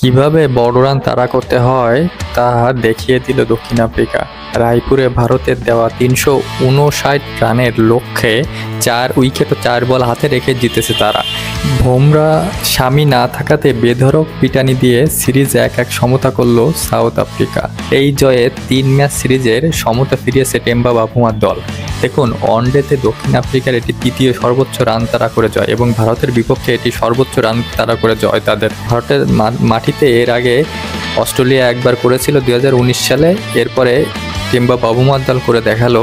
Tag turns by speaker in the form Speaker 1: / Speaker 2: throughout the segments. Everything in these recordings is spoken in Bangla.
Speaker 1: কিভাবে বড় রান তাড়া করতে হয় তা দেখিয়ে দিল দক্ষিণ আফ্রিকা। রায়পুরে ভারতের দেওয়া ৩৫৯ রানের লক্ষ্যে ৪ উইকেট ও ৪ বল হাতে রেখে জিতেছে তারা। বুমরা স্বামী না থাকাতে বেধড়ক পিটানি দিয়ে সিরিজ ১-১ সমতা করল সাউথ আফ্রিকা। এই জয়ে ৩ ম্যাচ সিরিজের সমতা ফিরিয়েছে টেম্বা বাভুমার দল। দেখুন, ওয়ানডেতে দক্ষিণ আফ্রিকার এটি তৃতীয় সর্বোচ্চ রান তাড়া করে জয় এবং ভারতের বিপক্ষে এটি সর্বোচ্চ রান তাড়া করে জয় তাদের। ভারতের মাটিতে এর আগে অস্ট্রেলিয়া একবার করেছিল ২০১৯ সালে। এরপরে টেম্বা বাভুমার দল করে দেখালো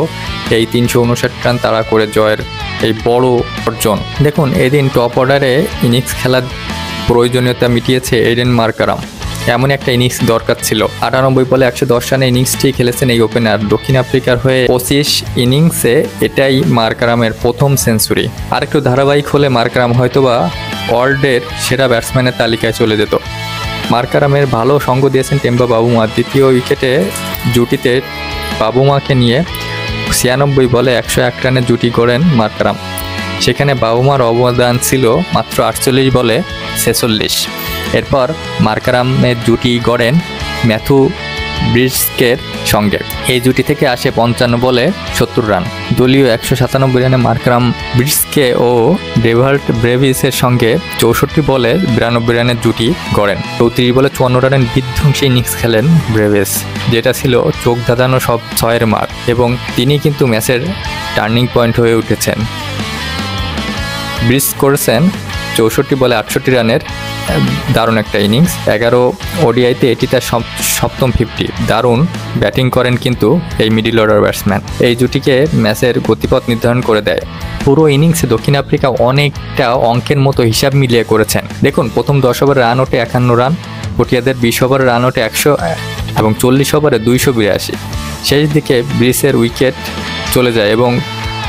Speaker 1: এই ৩৫৯ রান তাড়া করে জয়ের এই বড় অর্জন। দেখুন, এদিন টপ অর্ডারে ইনিংস খেলার প্রয়োজনীয়তা মিটিয়েছে এডেন মার্কারাম। এমন একটা ইনিংস দরকার ছিল। ৯৮ বলে ১১০ রানে ইনিংসটি খেলেছেন এই ওপেনার। দক্ষিণ আফ্রিকার হয়ে ২৫ ইনিংসে এটাই মার্কারামের প্রথম সেঞ্চুরি। আর একটু ধারাবাহিক হলে মার্কারাম হয়তোবা ওয়ার্ল্ডের সেরা ব্যাটসম্যানের তালিকায় চলে যেত। মার্কারামের ভালো সঙ্গ দিয়েছেন টেম্বা বাভুমা। দ্বিতীয় উইকেটে জুটিতে বাভুমাকে নিয়ে ৯৬ বলে ১০১ রানের জুটি গড়েন মার্কারাম। সেখানে বাভুমার অবদান ছিল মাত্র ৪৮ বলে ৪৬। এরপর মার্কারামের জুটি গড়েন ম্যাথু ব্রিস্কের সঙ্গে। এই জুটি থেকে আসে ৫৫ বলে ৭০ রান। দলীয় ১৯৭ রানে মার্কারাম ব্রিস্কে ও ডেভাল্ট ব্রেভিসের সঙ্গে ৬৪ বলে ৯২ রানের জুটি গড়েন। ৩৪ বলে ৫৪ রানের বিধ্বংসী ইনিংস খেলেন ব্রেভিস, যেটা ছিল চোখ ধাঁধানো সব ৬-এর মার, এবং তিনি কিন্তু ম্যাচের টার্নিং পয়েন্ট হয়ে উঠেছেন। ব্রিস করেছেন ৬৪ বলে ৬৮ রানের দারুণ একটা ইনিংস। ১১ ওডিআইতে এটি তার সপ্তম 50। দারুণ ব্যাটিং করেন কিন্তু এই মিডল অর্ডার ব্যাটসম্যান। এই জুটিকে ম্যাচের গতিপথ নির্ধারণ করে দেয়। পুরো ইনিংসে দক্ষিণ আফ্রিকা অনেকটা অঙ্কের মতো হিসাব মিলিয়ে করেছেন। দেখুন, প্রথম ১০ ওভারে রান ওঠে ৫১ রান, পটিয়াদের ২০ ওভারে রান ওঠে ১০০ এবং ৪০ ওভারে ২৮২। শেষ দিকে ব্রিসের উইকেট চলে যায় এবং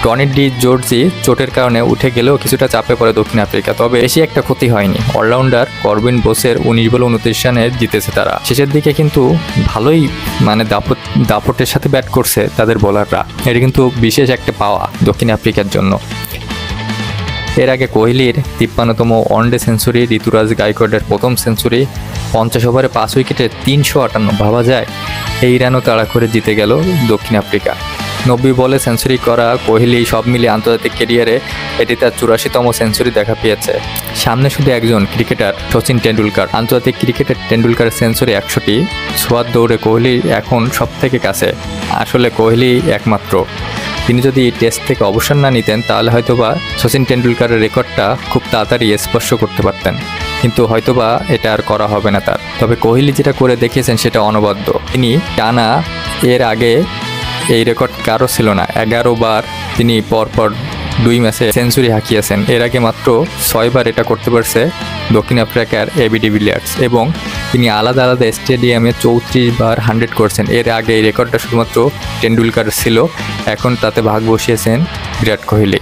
Speaker 1: টনি ডি জর্জি চোটের কারণে উঠে গেলেও কিছুটা চাপে পড়ে দক্ষিণ আফ্রিকা। তবে বেশি একটা ক্ষতি হয়নি। অলরাউন্ডার করবিন বোসের ১৯ বলে ২৯ রানে জিতেছে তারা। শেষের দিকে কিন্তু ভালোই দাপটের সাথে ব্যাট করছে তাদের বোলাররা। এটা কিন্তু বিশেষ একটা পাওয়া দক্ষিণ আফ্রিকার জন্য। এর আগে কোহলির ৫৩তম ওয়ানডে সেঞ্চুরি, ঋতুরাজ গায়কোয়াড়ের প্রথম সেঞ্চুরি, ৫০ ওভারে ৫ উইকেটে ৩৫৮। ভাবা যায় এই রানও তাড়া করে জিতে গেল দক্ষিণ আফ্রিকা। ৯০ বলে সেঞ্চুরি করা কোহলি সব মিলিয়ে আন্তর্জাতিক ক্যারিয়ারে এটি তার ৮৪তম সেঞ্চুরি দেখা পেয়েছে। সামনে শুধু একজন ক্রিকেটার, সচিন টেন্ডুলকার। আন্তর্জাতিক ক্রিকেটের টেন্ডুলকারের সেঞ্চুরি ৬১। ছোঁয়ার দৌড়ে কোহলি এখন সব থেকে কাছে। আসলে কোহলি একমাত্র। তিনি যদি টেস্ট থেকে অবসর না নিতেন তাহলে হয়তোবা সচিন টেন্ডুলকারের রেকর্ডটা খুব তাড়াতাড়ি স্পর্শ করতে পারতেন, কিন্তু হয়তোবা এটা আর করা হবে না তার। তবে কোহলি যেটা করে দেখিয়েছেন সেটা অনবদ্য। তিনি টানা এর আগে এই রেকর্ড কারো ছিল না। ১১ বার তিনি পরপর ২ ম্যাচে সেঞ্চুরি হাঁকিয়েছেন। এর আগে মাত্র ৬ বার এটা করতে পারছে দক্ষিণ আফ্রিকার এবি ডিভিলিয়ার্স, এবং তিনি আলাদা আলাদা স্টেডিয়ামে ৩৪ বার 100 করছেন। এর আগে এই রেকর্ডটা শুধুমাত্র টেন্ডুলকার ছিল। এখন তাতে ভাগ বসিয়েছেন বিরাট কোহলি।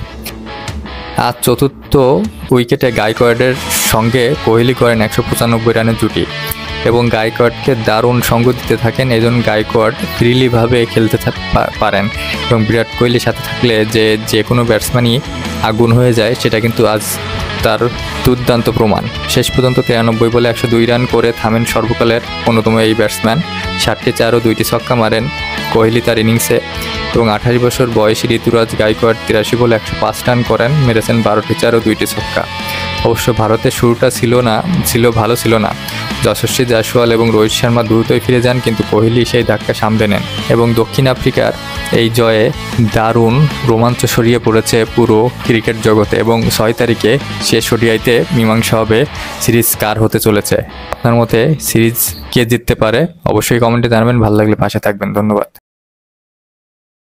Speaker 1: আজ চতুর্থ উইকেটে গায়কোয়াড়ের সঙ্গে কোহলি করেন ১৯৫ রানের জুটি এবং গায়কোয়াড়কে দারুণ সঙ্গ দিতে থাকেন। এজন গায়কোয়াড় ফ্রিলিভাবে খেলতে পারেন এবং বিরাট কোহলির সাথে থাকলে যে কোনো ব্যাটসম্যানই আগুন হয়ে যায়, সেটা কিন্তু আজ তার দুর্দান্ত প্রমাণ। শেষ পর্যন্ত ৯৩ বলে ১০২ রান করে থামেন সর্বকালের অন্যতম এই ব্যাটসম্যান। ৭টি চার ও ২টি ছক্কা মারেন কোহলি তার ইনিংসে, এবং ২৮ বছর বয়সী ঋতুরাজ গায়কোয়াড় ৮৩ বলে ১০৫ রান করেন, মেরেছেন ১২টি চার ও ২টি ছক্কা। অবশ্য ভারতের শুরুটা ভালো ছিল না। যশস্বী জয়সওয়াল এবং রোহিত শর্মা দ্রুতই ফিরে যান, কিন্তু কোহলি সেই ধাক্কা সামলে নেন এবং দক্ষিণ আফ্রিকার এই জয়ে দারুণ রোমাঞ্চ ছড়িয়ে পড়েছে পুরো ক্রিকেট জগতে। এবং ৬ তারিখে শেষ ওডিআইতে মীমাংসা হবে সিরিজ কার হতে চলেছে। আপনার মতে সিরিজ কে জিততে পারে অবশ্যই কমেন্টে জানাবেন। ভালো লাগলে পাশে থাকবেন। ধন্যবাদ।